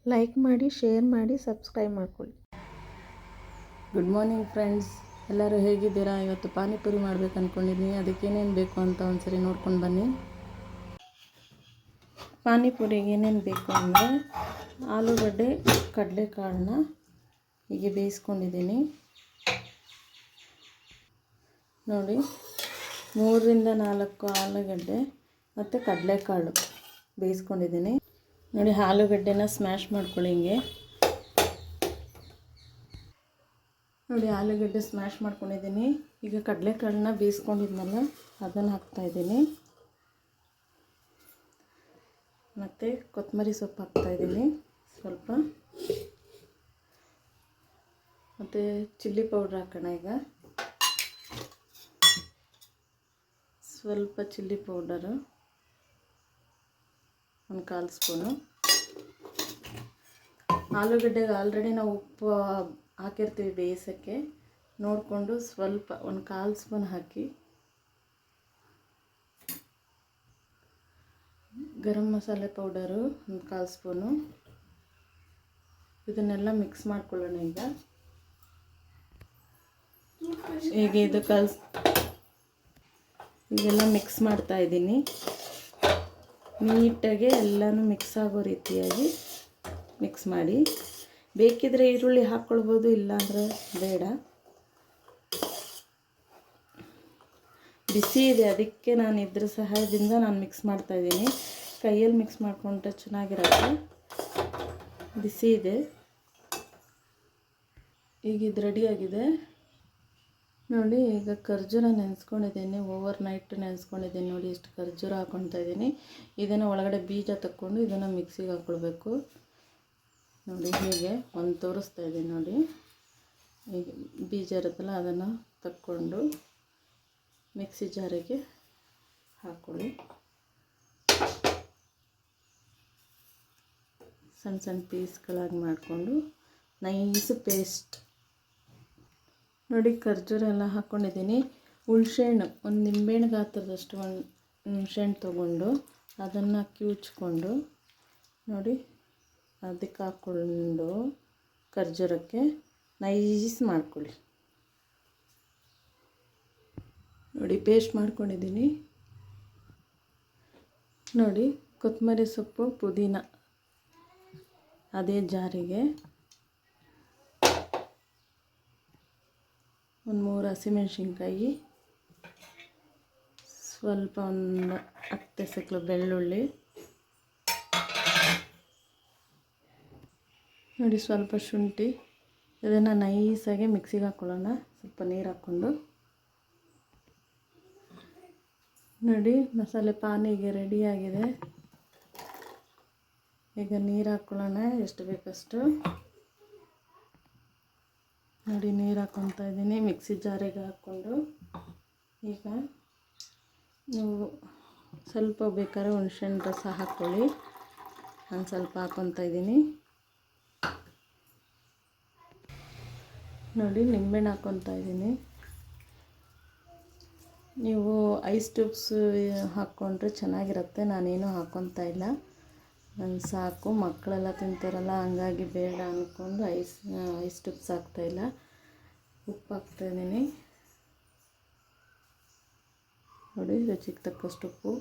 Like ಮಾಡಿ, share ಮಾಡಿ, subscribe ಮಾಡ್ಕೊಳ್ಳಿ. ಗುಡ್ ಮಾರ್ನಿಂಗ್ ಫ್ರೆಂಡ್ಸ್, ಎಲ್ಲರೂ ಹೇಗಿದ್ದೀರಾ? ಇವತ್ತು ಪಾನಿಪುರಿ ಮಾಡಬೇಕು ಅಂದ್ಕೊಂಡಿದ್ದೀನಿ. ಅದಕ್ಕೇನೇನು ಬೇಕು ಅಂತ ಒಂದ್ಸರಿ ನೋಡ್ಕೊಂಡು ಬನ್ನಿ. ಪಾನಿಪುರಿಗೆ ಏನೇನು ಬೇಕು ಅಂದರೆ ಆಲೂಗಡ್ಡೆ, ಕಡಲೆಕಾಳನ್ನ ಹೀಗೆ ಬೇಯಿಸ್ಕೊಂಡಿದ್ದೀನಿ ನೋಡಿ. 3ರಿಂದ 4 ಆಲೂಗಡ್ಡೆ ಮತ್ತು ಕಡಲೆಕಾಳು ಬೇಯಿಸ್ಕೊಂಡಿದ್ದೀನಿ ನೋಡಿ. ಆಲೂಗಡ್ಡೆನ ಸ್ಮ್ಯಾಶ್ ಮಾಡ್ಕೊಳ್ಳಿ ಹಿಂಗೆ ನೋಡಿ. ಆಲೂಗಡ್ಡೆ ಸ್ಮ್ಯಾಶ್ ಮಾಡ್ಕೊಂಡಿದ್ದೀನಿ. ಈಗ ಕಡಲೆಕಾಳನ್ನ ಬೇಯಿಸ್ಕೊಂಡಿದ್ನಲ್ಲ ಅದನ್ನು ಹಾಕ್ತಾಯಿದ್ದೀನಿ. ಮತ್ತು ಕೊತ್ತಂಬರಿ ಸೊಪ್ಪು ಹಾಕ್ತಾಯಿದ್ದೀನಿ ಸ್ವಲ್ಪ. ಮತ್ತು ಚಿಲ್ಲಿ ಪೌಡ್ರ್ ಹಾಕೋಣ. ಈಗ ಸ್ವಲ್ಪ ಚಿಲ್ಲಿ ಪೌಡರು, 1/4 ಸ್ಪೂನು. ಆಲೂಗಡ್ಡೆಗೆ ಆಲ್ರೆಡಿ ನಾವು ಉಪ್ಪು ಹಾಕಿರ್ತೀವಿ ಬೇಯಿಸೋಕ್ಕೆ, ನೋಡಿಕೊಂಡು ಸ್ವಲ್ಪ 1/4 ಸ್ಪೂನ್ ಹಾಕಿ. Garam masala powder 1/4 spoon. ಇದನ್ನೆಲ್ಲ ಮಿಕ್ಸ್ ಮಾಡ್ಕೊಳ್ಳೋಣ. ಈಗ ಇದು ಈಗೆಲ್ಲ ಮಿಕ್ಸ್ ಮಾಡ್ತಾಯಿದ್ದೀನಿ. ನೀಟಾಗಿ ಎಲ್ಲನೂ ಮಿಕ್ಸ್ ಆಗೋ ರೀತಿಯಾಗಿ ಮಿಕ್ಸ್ ಮಾಡಿ. ಬೇಕಿದ್ರೆ ಈರುಳ್ಳಿ ಹಾಕ್ಕೊಳ್ಬೋದು, ಇಲ್ಲಾಂದರೆ ಬೇಡ. ಬಿಸಿ ಇದೆ, ಅದಕ್ಕೆ ನಾನು ಇದ್ರ ಸಹಾಯದಿಂದ ಮಿಕ್ಸ್ ಮಾಡ್ತಾಯಿದ್ದೀನಿ. ಕೈಯಲ್ಲಿ ಮಿಕ್ಸ್ ಮಾಡಿಕೊಂಡ್ರೆ ಚೆನ್ನಾಗಿರುತ್ತೆ. ಬಿಸಿ ಇದೆ. ಈಗ ಇದು ರೆಡಿಯಾಗಿದೆ ನೋಡಿ. ಈಗ ಖರ್ಜೂರ ನೆನೆಸ್ಕೊಂಡಿದ್ದೀನಿ, ಓವರ್ ನೈಟ್ ನೆನೆಸ್ಕೊಂಡಿದ್ದೀನಿ ನೋಡಿ. ಇಷ್ಟು ಖರ್ಜೂರ ಹಾಕ್ಕೊಳ್ತಾ ಇದ್ದೀನಿ. ಇದನ್ನು ಒಳಗಡೆ ಬೀಜ ತಕ್ಕೊಂಡು ಇದನ್ನು ಮಿಕ್ಸಿಗೆ ಹಾಕ್ಕೊಳ್ಬೇಕು ನೋಡಿ. ಹೀಗೆ ಒಂದು ತೋರಿಸ್ತಾ ಇದ್ದೀನಿ ನೋಡಿ. ಈಗ ಬೀಜ ಇರುತ್ತಲ್ಲ ಅದನ್ನು ತಕ್ಕೊಂಡು ಮಿಕ್ಸಿ ಜಾರಿಗೆ ಹಾಕ್ಕೊಳ್ಳಿ. ಸಣ್ಣ ಸಣ್ಣ ಪೀಸ್ಗಳಾಗಿ ಮಾಡಿಕೊಂಡು ನೈಸ್ ಪೇಸ್ಟ್ ನೋಡಿ. ಖರ್ಜೂರ ಎಲ್ಲ ಹಾಕ್ಕೊಂಡಿದ್ದೀನಿ. ಹುಣಸೆಹಣ್ಣು, ಒಂದು ನಿಂಬೆಹಣ್ಣು ಗಾತ್ರದಷ್ಟು ಒಂದು ಹುಣಸೆಹಣ್ಣು ತೊಗೊಂಡು ಅದನ್ನು ಕಿವುಚ್ಕೊಂಡು ನೋಡಿ ಅದಕ್ಕೆ ಹಾಕ್ಕೊಂಡು ಖರ್ಜೂರಕ್ಕೆ ನೈಸ್ ಮಾಡ್ಕೊಳ್ಳಿ ನೋಡಿ. ಪೇಸ್ಟ್ ಮಾಡ್ಕೊಂಡಿದ್ದೀನಿ ನೋಡಿ. ಕೊತ್ತಂಬರಿ ಸೊಪ್ಪು, ಪುದೀನ ಅದೇ ಜಾರಿಗೆ, ಒಂದು 3 ಹಸಿಮೆಣ್ಸಿನ್ಕಾಯಿ, ಸ್ವಲ್ಪ ಒಂದು 10 ಎಸಳು ಬೆಳ್ಳುಳ್ಳಿ ನೋಡಿ, ಸ್ವಲ್ಪ ಶುಂಠಿ. ಇದನ್ನು ನೈಸಾಗಿ ಮಿಕ್ಸಿಗೆ ಹಾಕ್ಕೊಳ್ಳೋಣ. ಸ್ವಲ್ಪ ನೀರು ಹಾಕ್ಕೊಂಡು ನೋಡಿ. ಮಸಾಲೆ ಪಾನಿಗೆ ರೆಡಿಯಾಗಿದೆ. ಈಗ ನೀರು ಹಾಕ್ಕೊಳ್ಳೋಣ, ಎಷ್ಟು ಬೇಕಷ್ಟು ನೋಡಿ. ನೀರು ಹಾಕ್ಕೊತಾ ಇದ್ದೀನಿ ಮಿಕ್ಸಿ ಜಾರಿಗೆ ಹಾಕ್ಕೊಂಡು. ಈಗ ನೀವು ಸ್ವಲ್ಪ ಬೇಕಾದ್ರೆ ಹುಣಸೆಹಣ್ಣು ರಸ ಹಾಕ್ಕೊಳ್ಳಿ. ನಾನು ಸ್ವಲ್ಪ ಹಾಕ್ಕೊತಾ ಇದ್ದೀನಿ ನೋಡಿ. ನಿಂಬೆಹಣ್ಣು ಹಾಕ್ಕೊತಾ ಇದ್ದೀನಿ. ನೀವು ಐಸ್ ಟ್ಯೂಬ್ಸ್ ಹಾಕ್ಕೊಂಡ್ರೆ ಚೆನ್ನಾಗಿರುತ್ತೆ. ನಾನೇನು ಹಾಕ್ಕೊತಾ ಇಲ್ಲ, ನಾನು ಸಾಕು. ಮಕ್ಕಳೆಲ್ಲ ತಿಂತಾರಲ್ಲ, ಹಂಗಾಗಿ ಬೇಡ ಅಂದ್ಕೊಂಡು ಐಸ್ ಟ್ಯೂಬ್ಸ್ ಹಾಕ್ತಾಯಿಲ್ಲ. ಉಪ್ಪು ಹಾಕ್ತಾಯಿದ್ದೀನಿ ನೋಡಿ. ರುಚಿಗೆ ತಕ್ಕಷ್ಟು ಉಪ್ಪು.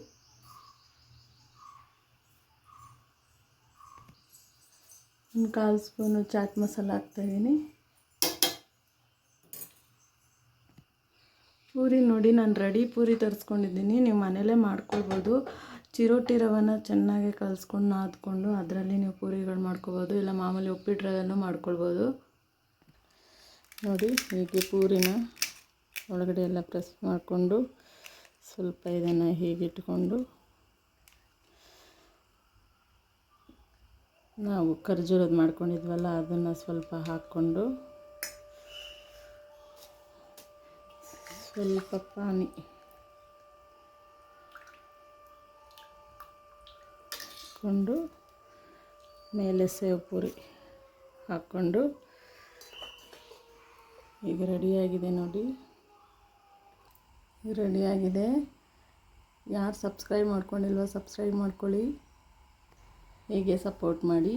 ಒಂದು 1/4 ಸ್ಪೂನು ಚಾಟ್ ಮಸಾಲ ಹಾಕ್ತಾಯಿದ್ದೀನಿ. ಪೂರಿ ನೋಡಿ, ನಾನು ರೆಡಿ ಪೂರಿ ತರಿಸ್ಕೊಂಡಿದ್ದೀನಿ. ನೀವು ಮನೇಲೇ ಮಾಡ್ಕೊಳ್ಬೋದು. ಚಿರೋಟಿ ರವೆನ ಚೆನ್ನಾಗಿ ಕಲಿಸ್ಕೊಂಡು ನಾದ್ಕೊಂಡು ಅದರಲ್ಲಿ ನೀವು ಪೂರಿಗಳು ಮಾಡ್ಕೊಬೋದು, ಇಲ್ಲ ಮಾಮೂಲಿ ಉಪ್ಪಿಟ್ಟು ರವೆನೂ ಮಾಡ್ಕೊಳ್ಬೋದು ನೋಡಿ. ಹೀಗೆ ಪೂರಿನ ಒಳಗಡೆ ಎಲ್ಲ ಪ್ರೆಸ್ ಮಾಡಿಕೊಂಡು ಸ್ವಲ್ಪ ಇದನ್ನು ಹೀಗಿಟ್ಕೊಂಡು ನಾವು ಖರ್ಜೂರದ್ದು ಮಾಡ್ಕೊಂಡಿದ್ವಲ್ಲ ಅದನ್ನು ಸ್ವಲ್ಪ ಹಾಕ್ಕೊಂಡು ಸ್ವಲ್ಪ ಪಾನಿ ಹಾಕ್ಕೊಂಡು ಮೇಲೆ ಸೇವ್ ಪೂರಿ ಹಾಕ್ಕೊಂಡು ಈಗ ರೆಡಿಯಾಗಿದೆ ನೋಡಿ. ರೆಡಿಯಾಗಿದೆ. ಯಾರು ಸಬ್ಸ್ಕ್ರೈಬ್ ಮಾಡ್ಕೊಂಡಿಲ್ವೋ ಸಬ್ಸ್ಕ್ರೈಬ್ ಮಾಡ್ಕೊಳ್ಳಿ. ಹೀಗೆ ಸಪೋರ್ಟ್ ಮಾಡಿ.